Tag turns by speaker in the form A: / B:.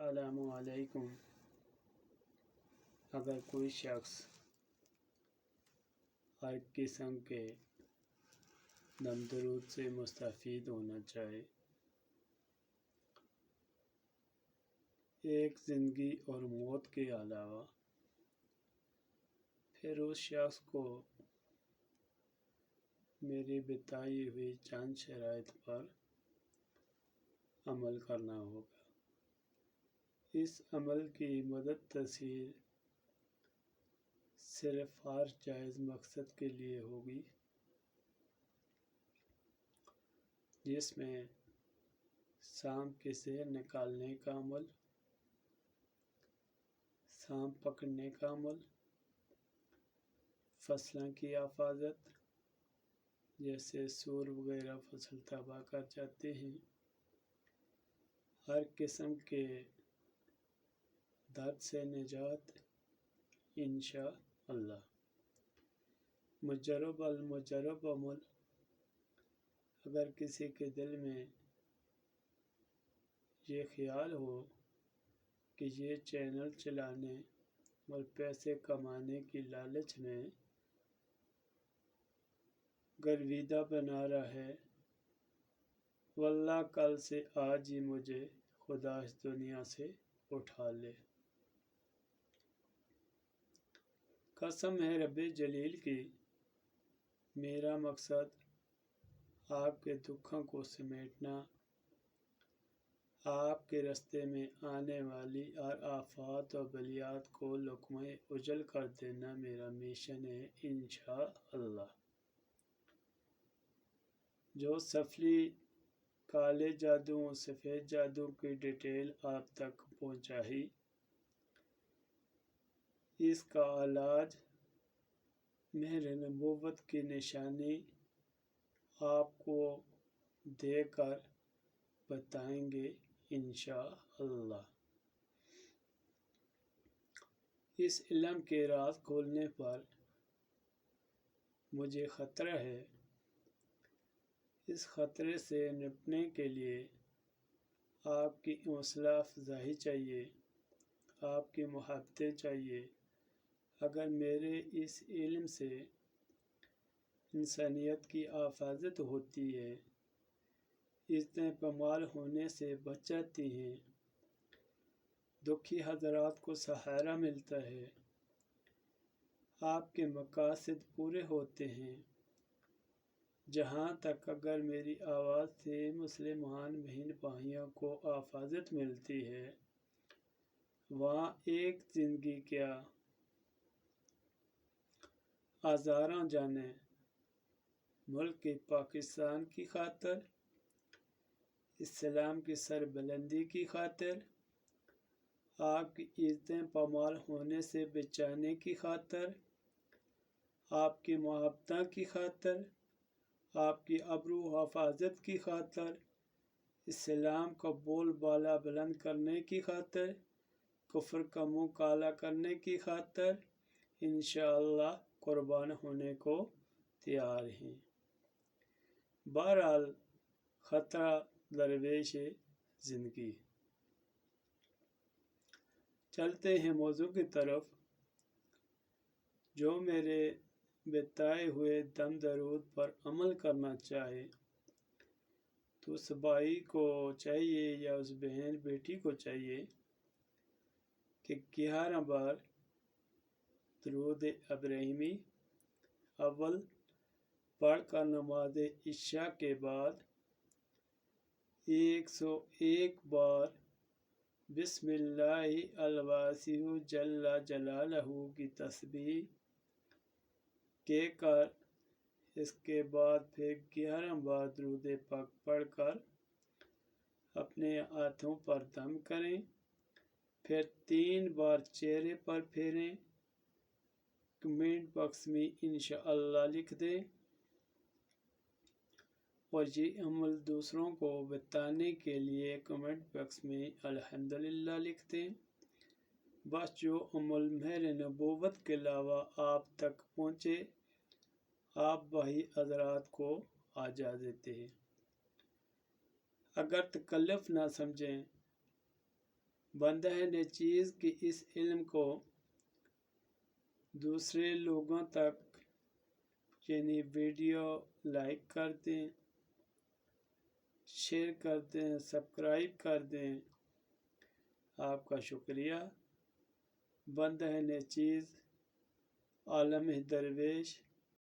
A: अस्सलाम वालेकुम। अगर कोई शख्स हर किस्म के दम दरूद से मुस्तफ़ीद होना चाहे, एक ज़िंदगी और मौत के अलावा, फिर उस शख्स को मेरी बताई हुई चंद शराइत पर अमल करना होगा। इस अमल की मदद तस्हीर सिर्फ हर जायज़ मकसद के लिए होगी, जिसमें सांप के ज़हर निकालने का अमल, सांप पकड़ने का अमल, फसलों की हिफाजत जैसे सूर वगैरह फसल तबाह कर जाते हैं, हर किस्म के दर्द से निजात इंशाअल्लाह। मुजर्रब अमल। अगर किसी के दिल में ये ख्याल हो कि ये चैनल चलाने और पैसे कमाने की लालच में गर्विदा बना रहा है, वल्लाह कल से आज ही मुझे खुदा इस दुनिया से उठा ले। कसम है रब्बे जलील की, मेरा मकसद आपके दुखों को समेटना, आपके रास्ते में आने वाली हर आफत और बलियात को लुक़्मे उजल कर देना मेरा मिशन है इंशाअल्लाह। जो सफली काले जादू और सफ़ेद जादू की डिटेल आप तक पहुँचाई, इसका इलाज मेरे नबूवत की निशानी आपको देकर बताएंगे इंशाअल्लाह। इस इल्म के राज खोलने पर मुझे ख़तरा है। इस ख़तरे से निपटने के लिए आपकी हौसला अफजाई चाहिए, आपकी मोहब्बतें चाहिए। अगर मेरे इस इल्म से इंसानियत की हिफाजत होती है, इज़्ज़तें पमाल होने से बच जाती हैं, दुखी हज़रात को सहारा मिलता है, आपके मकासद पूरे होते हैं। जहाँ तक अगर मेरी आवाज़ से मुसलमान बहन भाइयों को हिफाजत मिलती है, वहाँ एक ज़िंदगी क्या हज़ारों जाने मुल्क पाकिस्तान की खातिर, इस्लाम की सरबुलंदी की खातिर, आपकी इज़्ज़तें पमाल होने से बचाने की खातिर, आपकी मोहब्बत की खातिर, आपकी अब्रू हिफाजत की खातिर, इस्लाम का बोलबाला बुलंद करने की खातिर, कुफ्र का मुँह काला करने की खातिर इंशाअल्लाह कुर्बान होने को तैयार हैं। बहरहाल ख़तरा दरवेश ज़िंदगी। चलते हैं मौजू की तरफ। जो मेरे बताए हुए दम दरूद पर अमल करना चाहे, तो उस भाई को चाहिए या उस बहन बेटी को चाहिए कि 11 बार दरूद इब्राहिमी अव्वल पढ़कर नमाज इशा के बाद 101 बार बिस्मिल्लाहि अल-वासिउ जल्ला जलालहू की तस्बीह के कर, इसके बाद फिर 11 बार दरूद पाक पढ़कर अपने हाथों पर दम करें, फिर 3 बार चेहरे पर फेरें, कमेंट बॉक्स में इंशाअल्लाह लिख दें और ये अमल दूसरों को बताने के लिए कमेंट बॉक्स में अल्हम्दुलिल्लाह लिख दें। बस जो अमल मेरे नबूवत के अलावा आप तक पहुँचे, आप भाई हज़रात को आजा देते हैं। अगर तकल्लुफ़ ना समझें بندہ نیچیز کی اس علم کو دوسرے لوگوں تک یعنی ویڈیو لائک کر دیں، شیئر کر دیں، سبسکرائب کر دیں۔ آپ کا شکریہ۔ بندہ نیچیز عالم درویش